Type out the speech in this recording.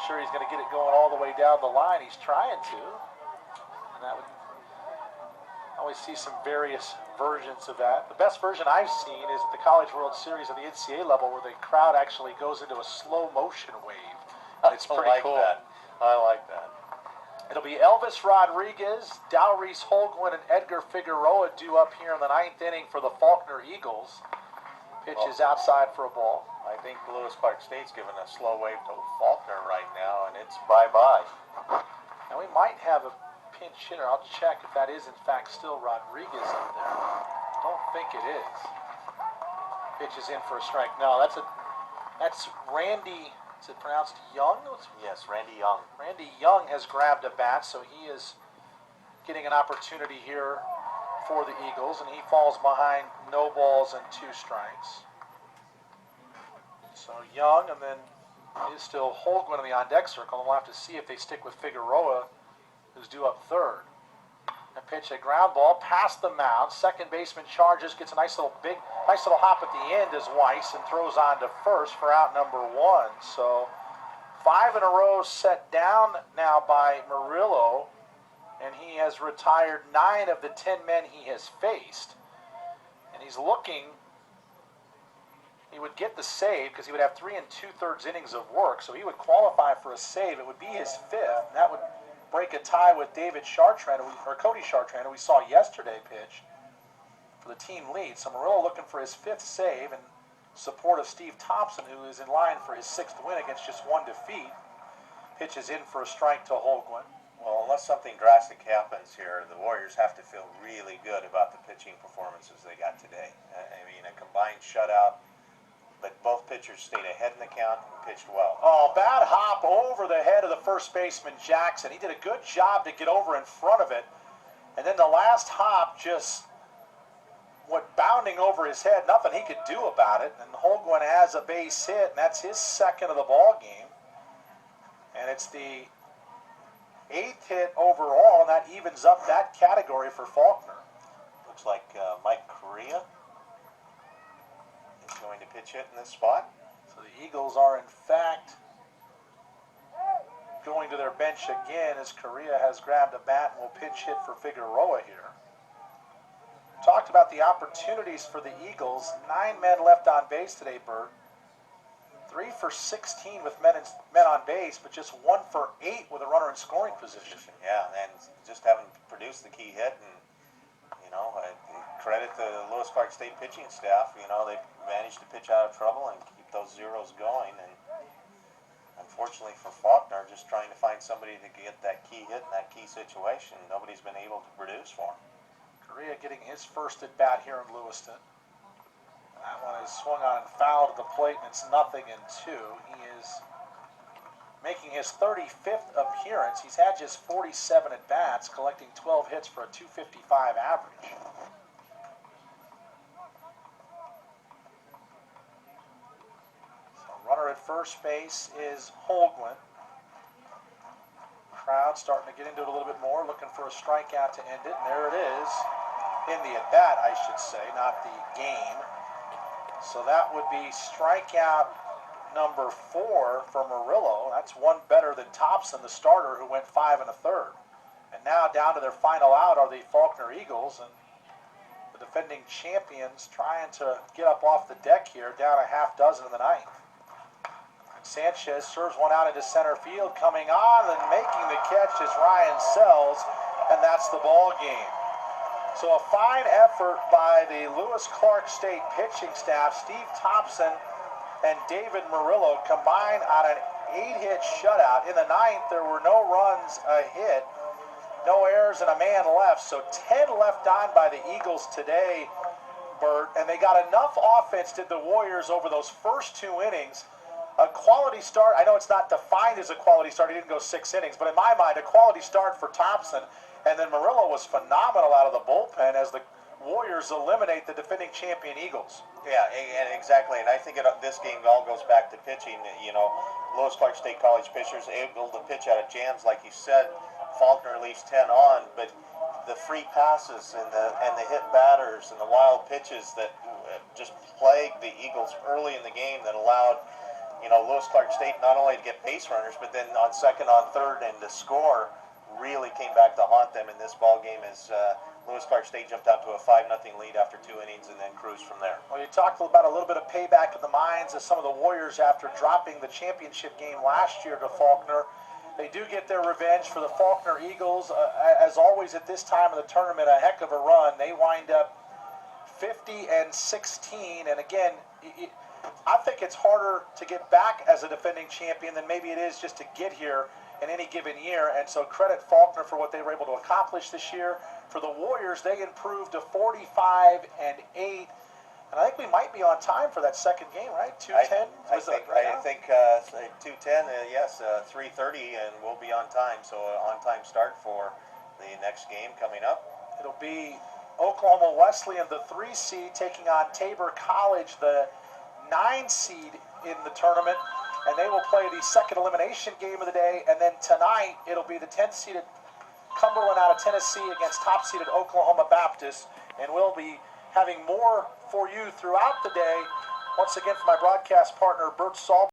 sure he's going to get it going all the way down the line. He's trying to. And that would always see some various versions of that. The best version I've seen is at the College World Series at the NCAA level where the crowd actually goes into a slow motion wave. It's pretty cool. I like that. It'll be Elvis Rodriguez, Dowries Holguin, and Edgar Figueroa due up here in the 9th inning for the Faulkner Eagles. Pitch is outside for a ball. I think Lewis Clark State's giving a slow wave to Faulkner right now, and it's bye-bye. And we might have a pinch hitter. I'll check if that is in fact still Rodriguez up there. Don't think it is. Pitch is in for a strike. No, that's Randy. Is it pronounced Young? Yes, Randy Young. Randy Young has grabbed a bat, so he is getting an opportunity here for the Eagles, and he falls behind no balls and 2 strikes. So Young, and then is still Holguin in the on-deck circle, and we'll have to see if they stick with Figueroa, who's due up third. A pitch, a ground ball past the mound. Second baseman charges, gets a nice little hop at the end as Weiss, and throws on to first for out number 1. So 5 in a row set down now by Murillo, and he has retired 9 of the 10 men he has faced. And he's looking, he would get the save because he would have 3 2/3 innings of work, so he would qualify for a save. It would be his 5th, and that would break a tie with David Chartrand, or Cody Chartrand, who we saw yesterday pitch for the team lead. So Murillo looking for his 5th save in support of Steve Thompson, who is in line for his 6th win against just 1 defeat. Pitch is in for a strike to Holguin. Well, unless something drastic happens here, the Warriors have to feel really good about the pitching performances they got today. I mean, a combined shutout, but both pitchers stayed ahead in the count and pitched well. Oh, bad hop over the head of the first baseman, Jackson. He did a good job to get over in front of it. And then the last hop just went bounding over his head. Nothing he could do about it. And Holguin has a base hit, and that's his 2nd of the ball game. And it's the 8th hit overall, and that evens up that category for Faulkner. Looks like Mike Correa is going to pitch hit in this spot. So the Eagles are, in fact, going to their bench again as Correa has grabbed a bat and will pinch hit for Figueroa here. Talked about the opportunities for the Eagles. 9 men left on base today, Bert. 3 for 16 with men on base, but just 1 for 8 with a runner in scoring position. Yeah, and just haven't produced the key hit. And, you know, credit the Lewis Clark State pitching staff. You know, they managed to pitch out of trouble and keep those zeros going. And unfortunately for Faulkner, just trying to find somebody to get that key hit in that key situation, nobody's been able to produce for him. Correa getting his first at bat here in Lewiston. That one is swung on and fouled at the plate, and it's 0-2. He is making his 35th appearance. He's had just 47 at bats, collecting 12 hits for a .255 average. So runner at first base is Holguin. Crowd starting to get into it a little bit more, looking for a strikeout to end it, and there it is. In the at-bat, I should say, not the game. So that would be strikeout number 4 for Murillo. That's 1 better than Thompson, the starter, who went 5 1/3. And now down to their final out are the Faulkner Eagles, and the defending champions trying to get up off the deck here, down a half dozen in the 9th. Sanchez serves one out into center field, coming on and making the catch is Ryan Sells, and that's the ball game. So a fine effort by the Lewis Clark State pitching staff. Steve Thompson and David Murillo combined on an 8-hit shutout. In the 9th, there were no runs, a hit, no errors, and a man left. So 10 left on by the Eagles today, Bert, and they got enough offense, did the Warriors, over those first 2 innings. A quality start. I know it's not defined as a quality start. He didn't go 6 innings, but in my mind, a quality start for Thompson. And then Murillo was phenomenal out of the bullpen as the Warriors eliminate the defending champion Eagles. Yeah, and exactly. And I think this game all goes back to pitching. You know, Lewis Clark State College pitchers able to pitch out of jams, like you said. Faulkner leaves 10 on, but the free passes and the hit batters and the wild pitches that just plagued the Eagles early in the game that allowed, Lewis Clark State not only to get base runners, but then on second, on third, and to score really came back to haunt them in this ball game as Lewis Clark State jumped out to a 5-0 lead after 2 innings and then cruised from there. Well, you talked about a little bit of payback in the minds of some of the Warriors after dropping the championship game last year to Faulkner. They do get their revenge for the Faulkner Eagles. As always at this time of the tournament, a heck of a run. They wind up 50-16, and again, I think it's harder to get back as a defending champion than maybe it is just to get here in any given year, and so credit Faulkner for what they were able to accomplish this year. For the Warriors, they improved to 45-8, and I think we might be on time for that second game, right? 2:10. I think 2:10. Yes, 3:30, and we'll be on time. So on-time start for the next game coming up. It'll be Oklahoma Wesleyan, the 3 seed, taking on Tabor College, the 9 seed in the tournament, and they will play the second elimination game of the day. And then tonight it'll be the 10th seeded Cumberland out of Tennessee against top seeded Oklahoma Baptist, and we'll be having more for you throughout the day. Once again, for my broadcast partner Bert Saul.